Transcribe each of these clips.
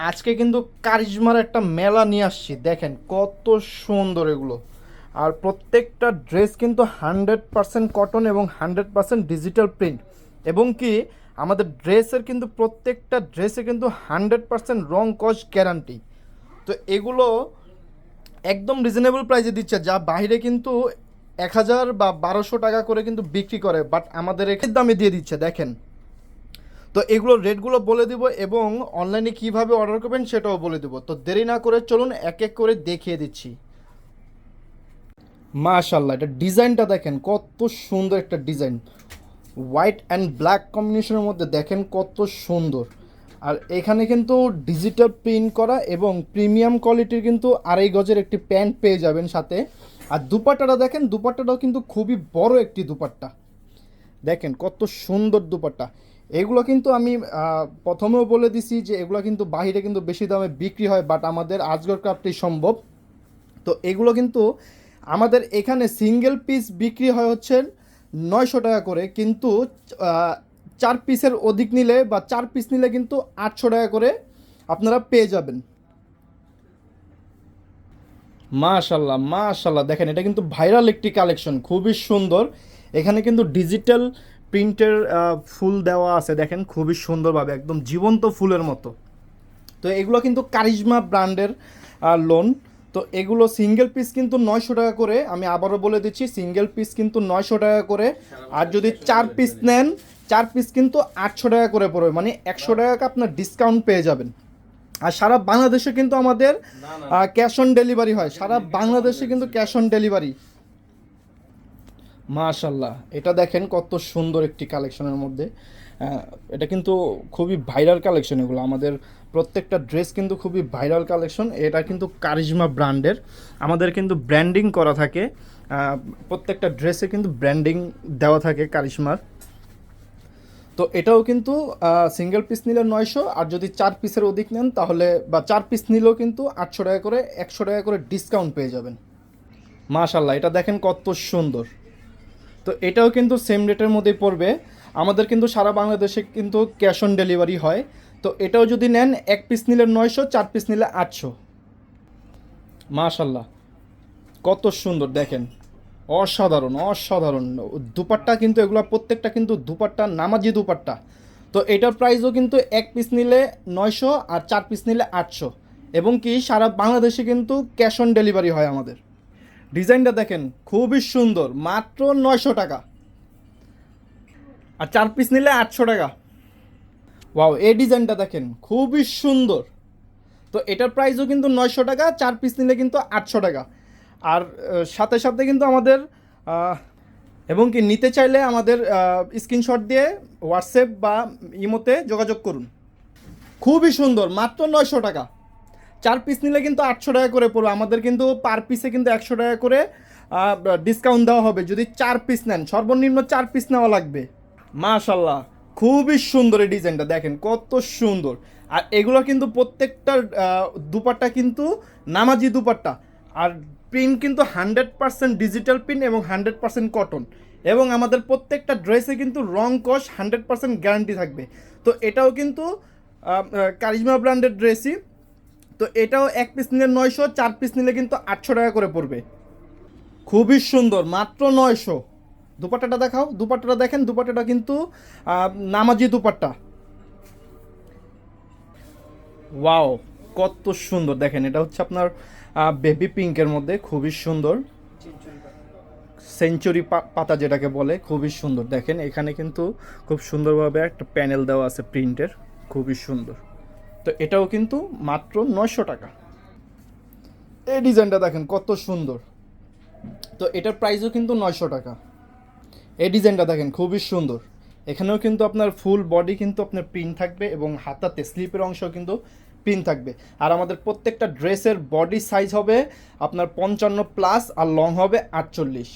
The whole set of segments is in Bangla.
আজকে কিন্তু কারিজমার একটা মেলা নিয়ে আসছি, দেখেন কত সুন্দর এগুলো। আর প্রত্যেকটা ড্রেস কিন্তু 100% কটন এবং 100% ডিজিটাল প্রিন্ট, এবং কি আমাদের ড্রেসের কিন্তু প্রত্যেকটা ড্রেসে কিন্তু 100% রং কস গ্যারান্টি। তো এগুলো একদম রিজনেবল প্রাইসে দিচ্ছে, যা বাইরে কিন্তু 1000 বা 1200 টাকা করে কিন্তু বিক্রি করে, বাট আমাদের এখানে দামে দিয়ে দিচ্ছে দেখেন। তো এগুলোর রেটগুলো বলে দিব এবং অনলাইনে কিভাবে অর্ডার করবেন সেটাও বলে দেবো। তো দেরি না করে চলুন এক এক করে দেখিয়ে দিচ্ছি। মাশাল্লাহ, এটা ডিজাইনটা দেখেন কত সুন্দর একটা ডিজাইন, হোয়াইট অ্যান্ড ব্ল্যাক কম্বিনেশনের মধ্যে দেখেন কত সুন্দর। আর এখানে কিন্তু ডিজিটাল প্রিন্ট করা এবং প্রিমিয়াম কোয়ালিটির কিন্তু 2.5 গজের একটি প্যান্ট পেয়ে যাবেন সাথে। আর দুপাট্টাটা দেখেন, দুপাট্টাটাও কিন্তু খুবই বড় একটি দুপাট্টা, দেখেন কত সুন্দর দুপাট্টা। এগুলো কিন্তু আমি প্রথমেও বলে দিছি যে এগুলো কিন্তু বাইরে কিন্তু বেশি দামে বিক্রি হয়, বাট আমাদের আজগর ক্রাফটেই সম্ভব। তো এগুলো কিন্তু আমাদের এখানে সিঙ্গেল পিস বিক্রি হয় হচ্ছে 900 টাকা করে, কিন্তু 4 পিসের অধিক নিলে বা 4 পিস নিলে কিন্তু 800 টাকা করে আপনারা পেয়ে যাবেন। মাশাল্লাহ মাশাল্লাহ, দেখেন এটা কিন্তু ভাইরাল একটি কালেকশন, খুবই সুন্দর। এখানে কিন্তু ডিজিটাল প্রিন্টের ফুল দেওয়া আছে, দেখেন খুবই সুন্দরভাবে একদম জীবন্ত ফুলের মতো। তো এগুলো কিন্তু কারিজমা ব্র্যান্ডের লোন। তো এগুলো সিঙ্গেল পিস কিন্তু 900 টাকা করে, আমি আবারও বলে দিচ্ছি সিঙ্গেল পিস কিন্তু 900 টাকা করে। আর যদি 4 পিস নেন, 4 পিস কিন্তু 800 টাকা করে পড়বে, মানে 100 টাকা আপনার ডিসকাউন্ট পেয়ে যাবেন। আর সারা বাংলাদেশে কিন্তু আমাদের ক্যাশ অন ডেলিভারি হয়, সারা বাংলাদেশে কিন্তু ক্যাশ অন ডেলিভারি। মাশাল্লাহ, এটা দেখেন কত সুন্দর একটি কালেকশনের মধ্যে। এটা কিন্তু খুবই ভাইরাল কালেকশন, এগুলো আমাদের প্রত্যেকটা ড্রেস কিন্তু খুবই ভাইরাল কালেকশন। এটা কিন্তু কারিজমা ব্র্যান্ডের, আমাদের কিন্তু ব্র্যান্ডিং করা থাকে, প্রত্যেকটা ড্রেসে কিন্তু ব্র্যান্ডিং দেওয়া থাকে কারিজমার। তো এটাও কিন্তু সিঙ্গেল পিস নিলে 900, আর যদি 4 পিসের অধিক নেন তাহলে বা 4 পিস নিলেও কিন্তু 800 টাকা করে, 100 টাকা করে ডিসকাউন্ট পেয়ে যাবেন। মাশাল্লাহ, এটা দেখেন কত সুন্দর। তো এটাও কিন্তু সেম রেটের মধ্যেই পড়বে, আমাদের কিন্তু সারা বাংলাদেশে কিন্তু ক্যাশ অন ডেলিভারি হয়। তো এটাও যদি নেন 1 পিস নিলে 900, 4 পিস নিলে 800। মাশাল্লাহ, কত সুন্দর দেখেন, অসাধারণ অসাধারণ দুপাট্টা, কিন্তু এগুলো প্রত্যেকটা কিন্তু দুপাট্টা নামাজি দুপাট্টা। তো এটার প্রাইসও কিন্তু 1 পিস নিলে 900 আর 4 পিস নিলে 800, এবং কি সারা বাংলাদেশে কিন্তু ক্যাশ অন ডেলিভারি হয় আমাদের। ডিজাইনটা দেখেন খুবই সুন্দর, মাত্র 900 টাকা, আর 4 পিস নিলে 800 টাকা। ওয়াও, এই ডিজাইনটা দেখেন খুবই সুন্দর। তো এটার প্রাইসও কিন্তু 900 টাকা, 4 পিস নিলে কিন্তু 800 টাকা। আর সাথে সাথে কিন্তু আমাদের এবং কি নিতে চাইলে আমাদের স্ক্রিনশট দিয়ে হোয়াটসঅ্যাপ বা ইমোতে যোগাযোগ করুন। খুবই সুন্দর, মাত্র 900 টাকা। 4 পিস নিলে কিন্তু 800 টাকা করে পড়বে, আমাদের কিন্তু পার পিসে কিন্তু 100 টাকা করে ডিসকাউন্ট দেওয়া হবে যদি 4 পিস নেন, সর্বনিম্ন 4 পিস নেওয়া লাগবে। মাশাল্লাহ, খুবই সুন্দর এই ডিজাইনটা দেখেন কত সুন্দর। আর এগুলো কিন্তু প্রত্যেকটা দুপাট্টা কিন্তু নামাজি দুপাট্টা, আর প্রিন্ট কিন্তু 100% ডিজিটাল প্রিন্ট এবং 100% কটন, এবং আমাদের প্রত্যেকটা ড্রেসে কিন্তু রং কস 100% গ্যারান্টি থাকবে। তো এটাও কিন্তু কারিজমা ব্র্যান্ডের ড্রেসই। তো এটাও 1 পিস নিলে 900, 4 পিস নিলে কিন্তু 800 টাকা করে পড়বে। খুবই সুন্দর, মাত্র 900। দুপাট্টাটা দেখাও, দুপাট্টাটা দেখেন, দুপাট্টাটা কিন্তু নামাজি দুপাট্টা। ওয়াও, কত সুন্দর দেখেন, এটা হচ্ছে আপনার বেবি পিঙ্কের মধ্যে, খুবই সুন্দর, সেঞ্চুরি পাতা যেটাকে বলে, খুবই সুন্দর। দেখেন এখানে কিন্তু খুব সুন্দরভাবে একটা প্যানেল দেওয়া আছে প্রিন্টের, খুবই সুন্দর। তো এটাও কিন্তু মাত্র 900 টাকা। এই ডিজাইনটা দেখেন কত সুন্দর, তো এটার প্রাইসও কিন্তু 900 টাকা। এই ডিজাইনটা দেখেন খুবই সুন্দর, এখানেও কিন্তু আপনার ফুল বডি কিন্তু আপনার প্রিন্ট থাকবে এবং হাতাতে স্লিপের অংশ কিন্তু প্রিন্ট থাকবে। আর আমাদের প্রত্যেকটা ড্রেসের বডি সাইজ হবে আপনার 55+, আর লং হবে 48।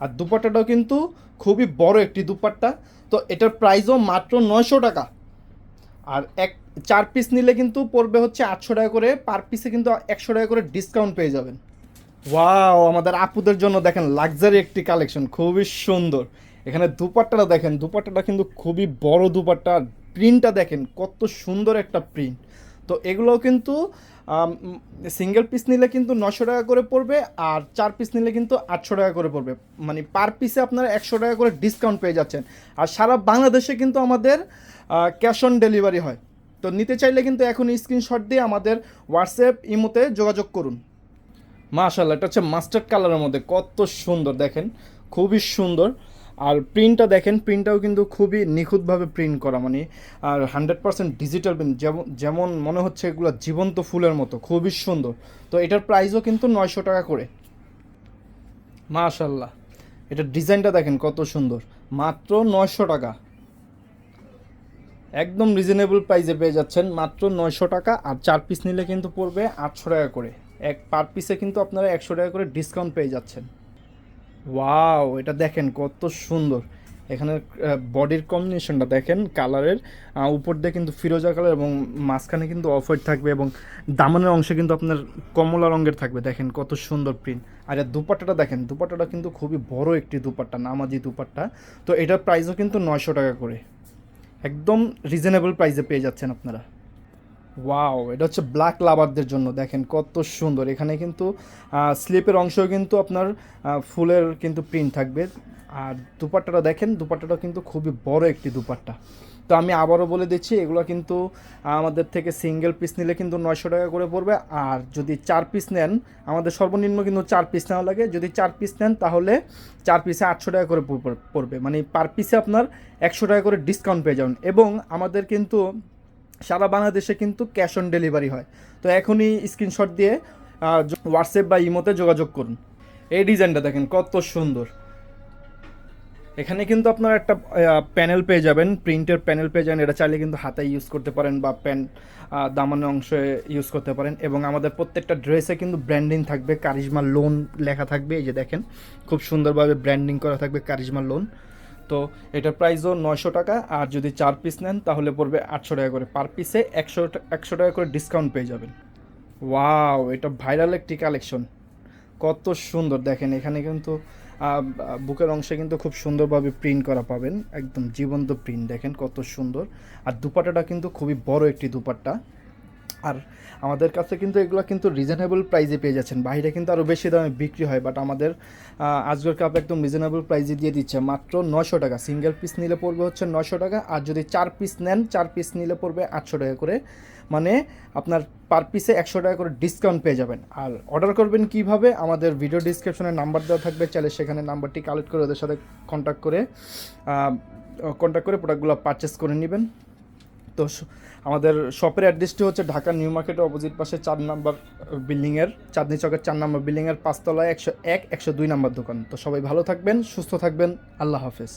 আর দুপাট্টাটাও কিন্তু খুবই বড় একটি দুপাট্টা। তো এটার প্রাইসও মাত্র 900 টাকা। আর 4 পিস নিলে কিন্তু পড়বে হচ্ছে 800 টাকা করে, পার পিসে কিন্তু 100 টাকা করে ডিসকাউন্ট পেয়ে যাবেন। ওয়াও, আমাদের আপুদের জন্য দেখেন লাক্সারি একটি কালেকশন, খুবই সুন্দর। এখানে দুপাট্টাটা দেখেন, দুপাট্টাটা কিন্তু খুবই বড় দুপাট্টা, প্রিন্টটা দেখেন কত সুন্দর একটা প্রিন্ট। তো এগুলোও কিন্তু সিঙ্গেল পিস নিলে কিন্তু 900 টাকা করে পড়বে, আর 4 পিস নিলে কিন্তু 800 টাকা করে পড়বে। মানে পার পিসে আপনারা 100 টাকা করে ডিসকাউন্ট পেয়ে যাচ্ছেন। আর সারা বাংলাদেশে কিন্তু আমাদের ক্যাশ অন ডেলিভারি হয়। তো নিতে চাইলে কিন্তু এখন স্ক্রিনশট দিয়ে আমাদের হোয়াটসঅ্যাপ ইমোতে যোগাযোগ করুন। মাশাআল্লাহ, এটা হচ্ছে মাস্টার্ড কালারের মধ্যে, কত সুন্দর দেখেন, খুবই সুন্দর। আর প্রিন্টটা দেখেন, প্রিন্টটাও কিন্তু খুবই নিখুঁতভাবে প্রিন্ট করা, মানে আর 100% ডিজিটাল প্রিন্ট, যেমন যেমন মনে হচ্ছে এগুলো জীবন্ত ফুলের মতো, খুবই সুন্দর। তো এটার প্রাইসও কিন্তু 900 টাকা করে। মাশাআল্লাহ, এটার ডিজাইনটা দেখেন কত সুন্দর, মাত্র 900 টাকা। একদম রিজনেবল প্রাইসে পেয়ে যাচ্ছেন, মাত্র 900 টাকা। আর 4 পিস নিলে কিন্তু পড়বে 800 টাকা করে। এক পার পিসে কিন্তু আপনারা 100 টাকা করে ডিসকাউন্ট পেয়ে যাচ্ছেন। ওয়াও, এটা দেখেন কত সুন্দর। এখানে বডির কম্বিনেশনটা দেখেন, কালারের উপর দিয়ে কিন্তু ফিরোজা কালার এবং মাঝখানে কিন্তু অফ হোয়াইট থাকবে, এবং দামানের অংশে কিন্তু আপনার কমলা রঙের থাকবে। দেখেন কত সুন্দর প্রিন্ট। আর এর দুপাট্টাটা দেখেন, দুপাট্টাটা কিন্তু খুবই বড় একটি দুপাট্টা, নামাজি দুপাট্টা। তো এটার প্রাইসও কিন্তু 900 টাকা করে। একদম রিজনেবল প্রাইসে পেয়ে যাচ্ছেন আপনারা। ওয়াও, এটা হচ্ছে ব্ল্যাক লাভারদের জন্য, দেখেন কত সুন্দর। এখানে কিন্তু স্লিপের অংশেও কিন্তু আপনার ফুলের কিন্তু প্রিন্ট থাকবে। আর দুপাট্টাটা দেখেন, দুপাট্টাটা কিন্তু খুবই বড় একটি দুপাট্টা। তো আমি আবারও বলে দিচ্ছি, এগুলো কিন্তু আমাদের থেকে সিঙ্গেল পিস নিলে কিন্তু 900 টাকা করে পড়বে। আর যদি 4 পিস নেন, আমাদের সর্বনিম্ন কিন্তু 4 পিস নেওয়া লাগে। যদি 4 পিস নেন তাহলে 4 পিসে 800 টাকা করে পড়বে, মানে পার পিসে আপনার 100 টাকা করে ডিসকাউন্ট পেয়ে যাবেন। এবং আমাদের কিন্তু সারা বাংলাদেশে কিন্তু ক্যাশ অন ডেলিভারি হয়। তো এখনই স্ক্রিনশট দিয়ে হোয়াটসঅ্যাপ বা ইমোতে যোগাযোগ করুন। এই ডিজাইনটা দেখেন কত সুন্দর। এখানে কিন্তু আপনার একটা প্যানেল পেয়ে যাবেন, প্রিন্টের প্যানেল পেয়ে যাবেন। এটা চাইলে কিন্তু হাতে ইউজ করতে পারেন বা দামানের অংশে ইউজ করতে পারেন। এবং আমাদের প্রত্যেকটা ড্রেসে কিন্তু ব্র্যান্ডিং থাকবে, কারিজমা লোন লেখা থাকবে। এই যে দেখেন, খুব সুন্দরভাবে ব্র্যান্ডিং করা থাকবে কারিজমা লোন। তো এটার প্রাইসও 900 টাকা। আর যদি 4 পিস নেন তাহলে পড়বে 800 টাকা করে। পার পিসে 100 টাকা করে ডিসকাউন্ট পেয়ে যাবেন। ওয়াও, এটা ভাইরাল একটি কালেকশন, কত সুন্দর দেখেন। এখানে কিন্তু বুকের অংশে কিন্তু খুব সুন্দরভাবে প্রিন্ট করা পাবেন, একদম জীবন্ত প্রিন্ট, দেখেন কত সুন্দর। আর দুপাট্টাটা কিন্তু খুবই বড় একটি দুপাট্টা। আর আমাদের কাছে কিন্তু এগুলো কিন্তু রিজনেবল প্রাইসে পেয়ে যাচ্ছেন। বাইরে কিন্তু আরও বেশি দামে বিক্রি হয়, বাট আমাদের আজকের কাপ একদম রিজনেবল প্রাইসে দিয়ে দিচ্ছে, মাত্র 900 টাকা। সিঙ্গেল পিস নিলে পড়বে হচ্ছে 900 টাকা। আর যদি 4 পিস নেন, 4 পিস নিলে পড়বে 800 টাকা করে। মানে আপনার পার পিসে 100 টাকা করে ডিসকাউন্ট পেয়ে যাবেন। আর অর্ডার করবেন কিভাবে, আমাদের ভিডিও ডিসক্রিপশনে নাম্বার দেওয়া থাকবে, চাইলে সেখানে নাম্বারটি কালেক্ট করে ওদের সাথে কন্ট্যাক্ট করে প্রোডাক্টগুলো পারচেস করে নেবেন। তো আমাদের শপের অ্যাড্রেসটি হচ্ছে ঢাকা নিউ মার্কেটের অপোজিট পাশে 4 নম্বর বিল্ডিংয়ের, চাঁদনি চকের 4 নম্বর বিল্ডিংয়ের 5 তলায় 101 102 নম্বর দোকান। তো সবাই ভালো থাকবেন, সুস্থ থাকবেন, আল্লাহ হাফেজ।